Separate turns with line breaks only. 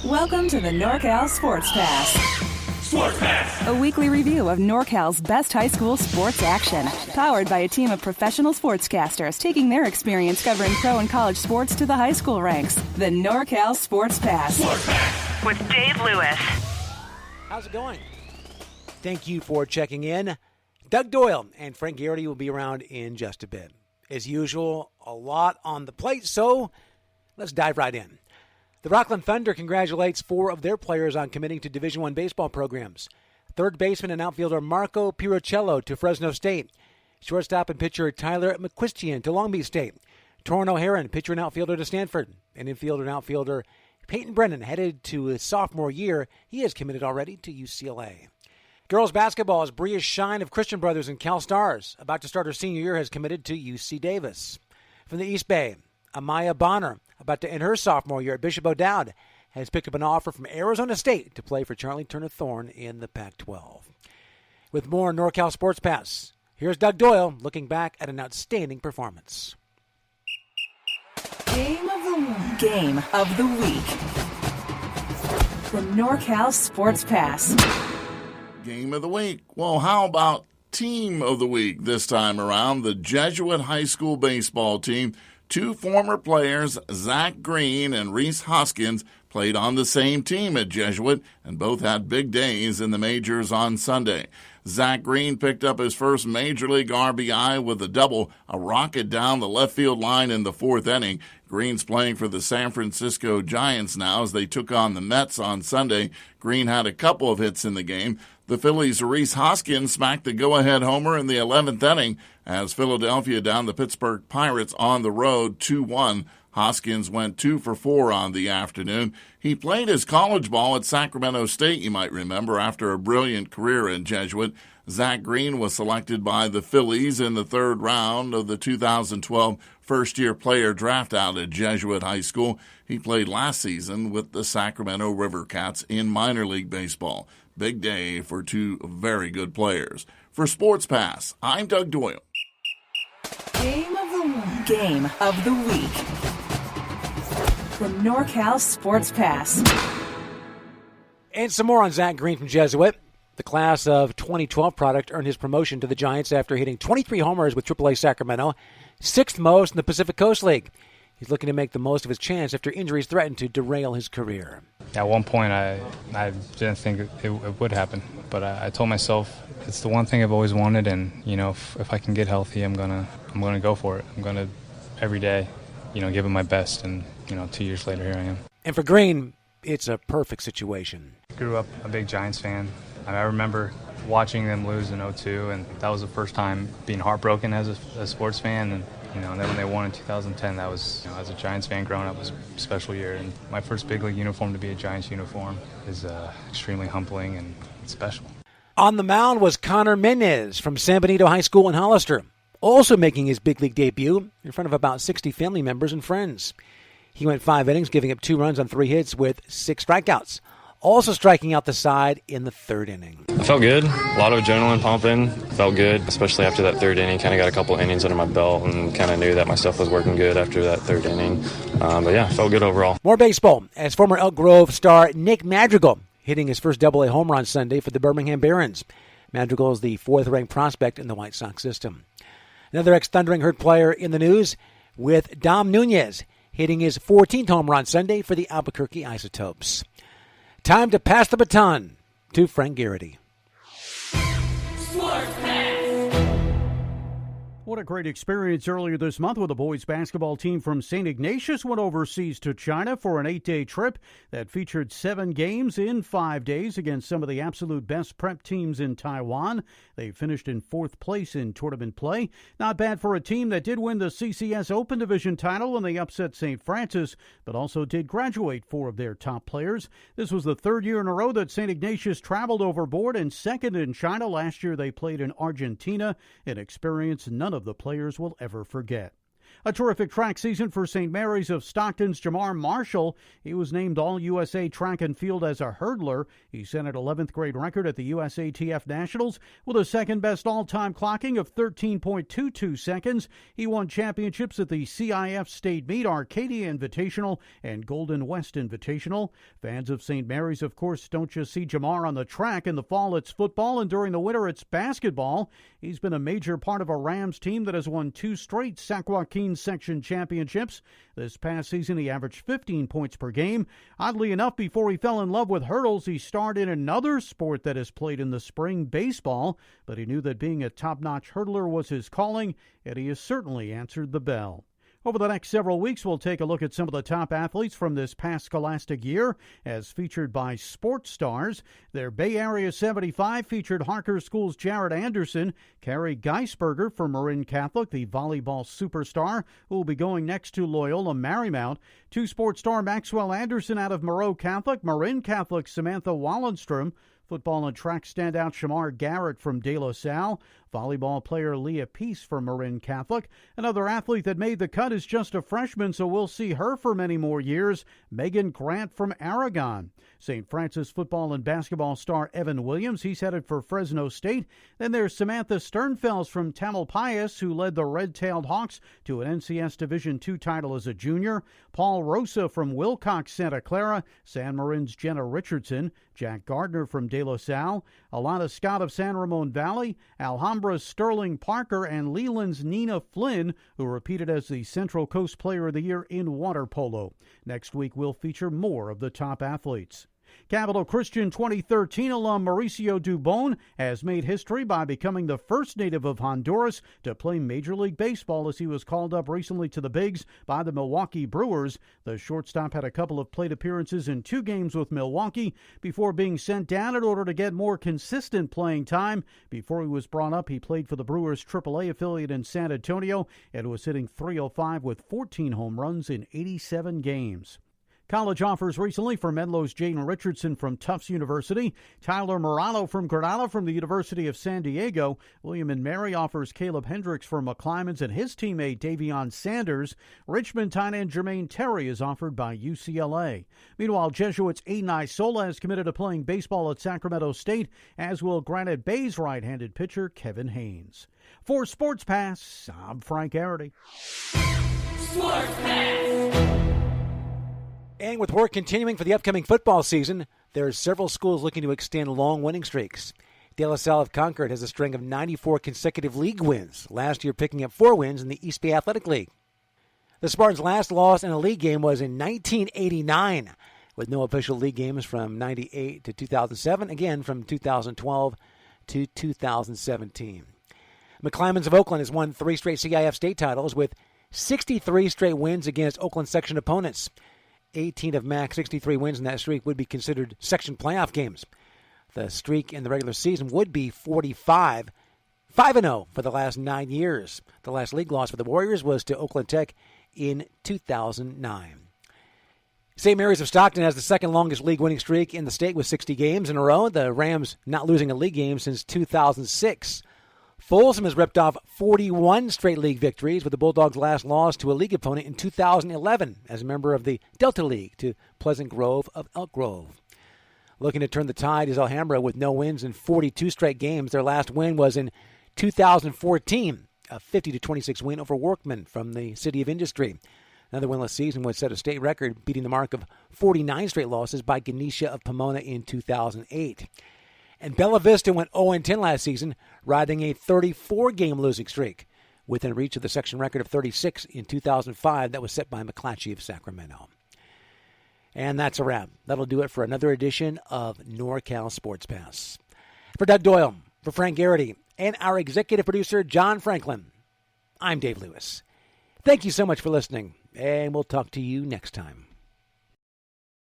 Welcome to the NorCal SportsPass.
SportsPass!
A weekly review of NorCal's best high school sports action. Powered by a team of professional sportscasters taking their experience covering pro and college sports to the high school ranks. The NorCal SportsPass.
SportsPass!
With Dave Lewis.
How's it going? Thank you for checking in. Doug Doyle and Frank Garrity will be around in just a bit. As usual, a lot on the plate, so let's dive right in. The Rockland Thunder congratulates 4 of their players on committing to Division I baseball programs. Third baseman and outfielder Marco Pirocello to Fresno State. Shortstop and pitcher Tyler McQuistion to Long Beach State. Torrin O'Haron, pitcher and outfielder to Stanford. And infielder and outfielder Peyton Brennan headed to his sophomore year. He is committed already to UCLA. Girls basketball is Bria Shine of Christian Brothers and Cal Stars. About to start her senior year, has committed to UC Davis. From the East Bay, Amaya Bonner, about to end her sophomore year at Bishop O'Dowd, has picked up an offer from Arizona State to play for Charlie Turner Thorne in the Pac-12. With more NorCal Sports Pass, here's Doug Doyle looking back at an outstanding performance.
Game of the week. Game of the week. The NorCal SportsPass.
Game of the week. Well, how about team of the week this time around? The Jesuit High School baseball team. 2 former players, Zach Green and Reese Hoskins, played on the same team at Jesuit, and both had big days in the majors on Sunday. Zach Green picked up his first Major League RBI with a double, a rocket down the left field line in the 4th inning. Green's playing for the San Francisco Giants now as they took on the Mets on Sunday. Green had a couple of hits in the game. The Phillies' Reese Hoskins smacked the go-ahead homer in the 11th inning as Philadelphia downed the Pittsburgh Pirates on the road 2-1. Hoskins went 2 for 4 on the afternoon. He played his college ball at Sacramento State, you might remember, after a brilliant career in Jesuit. Zach Green was selected by the Phillies in the 3rd round of the 2012 first-year player draft out at Jesuit High School. He played last season with the Sacramento River Cats in minor league baseball. Big day for 2 very good players. For Sports Pass, I'm Doug Doyle.
Game of the week. Game of the week. The NorCal SportsPass.
And some more on Zach Green from Jesuit. The class of 2012 product earned his promotion to the Giants after hitting 23 homers with AAA Sacramento, 6th most in the Pacific Coast League. He's looking to make the most of his chance after injuries threatened to derail his career.
At one point, I didn't think it would happen, but I told myself it's the one thing I've always wanted, and if I can get healthy, I'm gonna go for it. I'm gonna every day, give it my best, and 2 years later, here I am.
And for Green, it's a perfect situation.
Grew up a big Giants fan. I remember watching them lose in 2002, and that was the first time being heartbroken as a sports fan. And and then when they won in 2010, that was, as a Giants fan growing up, was a special year. And my first big league uniform to be a Giants uniform is extremely humbling and special.
On the mound was Connor Menez from San Benito High School in Hollister, also making his big league debut in front of about 60 family members and friends. He went 5 innings, giving up 2 runs on 3 hits with 6 strikeouts. Also striking out the side in the 3rd inning.
I felt good. A lot of adrenaline pumping. Felt good, especially after that 3rd inning. Kind of got a couple innings under my belt and kind of knew that my stuff was working good after that 3rd inning. But yeah, felt good overall.
More baseball as former Elk Grove star Nick Madrigal hitting his first AA home run Sunday for the Birmingham Barons. Madrigal is the 4th-ranked prospect in the White Sox system. Another ex-Thundering Herd player in the news with Dom Nunez hitting his 14th home run Sunday for the Albuquerque Isotopes. Time to pass the baton to Frank Garrity.
What a great experience earlier this month when the boys basketball team from St. Ignatius went overseas to China for an 8-day trip that featured 7 games in 5 days against some of the absolute best prep teams in Taiwan. They finished in 4th place in tournament play. Not bad for a team that did win the CCS Open Division title when they upset St. Francis, but also did graduate 4 of their top players. This was the 3rd year in a row that St. Ignatius traveled overboard, and 2nd in China. Last year they played in Argentina, an experience none of the players will ever forget. A terrific track season for St. Mary's of Stockton's Jamar Marshall. He was named All-USA Track and Field as a hurdler. He set an 11th grade record at the USATF Nationals with a second-best all-time clocking of 13.22 seconds. He won championships at the CIF State Meet, Arcadia Invitational, and Golden West Invitational. Fans of St. Mary's, of course, don't just see Jamar on the track. In the fall, it's football, and during the winter, it's basketball. He's been a major part of a Rams team that has won 2 straight Sac Joaquin section championships. This past season, he averaged 15 points per game. Oddly enough, before he fell in love with hurdles, he starred in another sport that is played in the spring, baseball, but he knew that being a top-notch hurdler was his calling, and he has certainly answered the bell. Over the next several weeks, we'll take a look at some of the top athletes from this past scholastic year, as featured by Sports Stars. Their Bay Area 75 featured Harker School's Jared Anderson, Carrie Geisberger from Marin Catholic, the volleyball superstar, who will be going next to Loyola Marymount. 2 Sports Star Maxwell Anderson out of Moreau Catholic, Marin Catholic Samantha Wallenstrom, football and track standout Shamar Garrett from De La Salle, volleyball player Leah Peace from Marin Catholic. Another athlete that made the cut is just a freshman, so we'll see her for many more years, Megan Grant from Aragon. St. Francis football and basketball star Evan Williams, he's headed for Fresno State. Then there's Samantha Sternfels from Tamalpais, who led the Red-Tailed Hawks to an NCS Division II title as a junior. Paul Rosa from Wilcox, Santa Clara, San Marin's Jenna Richardson, Jack Gardner from De La Salle, Alana Scott of San Ramon Valley, Alhambra's Sterling Parker, and Leland's Nina Flynn, who repeated as the Central Coast Player of the Year in water polo. Next week, we'll feature more of the top athletes. Capital Christian 2013 alum Mauricio Dubon has made history by becoming the first native of Honduras to play Major League Baseball, as he was called up recently to the Bigs by the Milwaukee Brewers. The shortstop had a couple of plate appearances in 2 games with Milwaukee before being sent down in order to get more consistent playing time. Before he was brought up, he played for the Brewers' AAA affiliate in San Antonio and was hitting .305 with 14 home runs in 87 games. College offers recently for Menlo's Jaden Richardson from Tufts University, Tyler Morano from Granada from the University of San Diego, William & Mary offers Caleb Hendricks from McClymonds and his teammate Davion Sanders, Richmond tight end Jermaine Terry is offered by UCLA. Meanwhile, Jesuits Aiden Isola is committed to playing baseball at Sacramento State, as will Granite Bay's right-handed pitcher Kevin Haynes. For SportsPass, I'm Frank Garrity.
SportsPass.
And with work continuing for the upcoming football season, there are several schools looking to extend long winning streaks. De La Salle of Concord has a string of 94 consecutive league wins, last year picking up 4 wins in the East Bay Athletic League. The Spartans' last loss in a league game was in 1989, with no official league games from 98 to 2007, again from 2012 to 2017. McClymonds of Oakland has won 3 straight CIF state titles with 63 straight wins against Oakland section opponents. 18 of MAC's 63 wins in that streak would be considered section playoff games. The streak in the regular season would be 45, 5-0 for the last 9 years. The last league loss for the Warriors was to Oakland Tech in 2009. St. Mary's of Stockton has the second longest league winning streak in the state with 60 games in a row. The Rams not losing a league game since 2006. Folsom has ripped off 41 straight league victories, with the Bulldogs' last loss to a league opponent in 2011 as a member of the Delta League to Pleasant Grove of Elk Grove. Looking to turn the tide is Alhambra with no wins in 42 straight games. Their last win was in 2014, a 50-26 win over Workman from the City of Industry. Another winless season would set a state record, beating the mark of 49 straight losses by Ganesha of Pomona in 2008. And Bella Vista went 0-10 last season, riding a 34-game losing streak, within reach of the section record of 36 in 2005 that was set by McClatchy of Sacramento. And that's a wrap. That'll do it for another edition of NorCal Sports Pass. For Doug Doyle, for Frank Garrity, and our executive producer, John Franklin, I'm Dave Lewis. Thank you so much for listening, and we'll talk to you next time.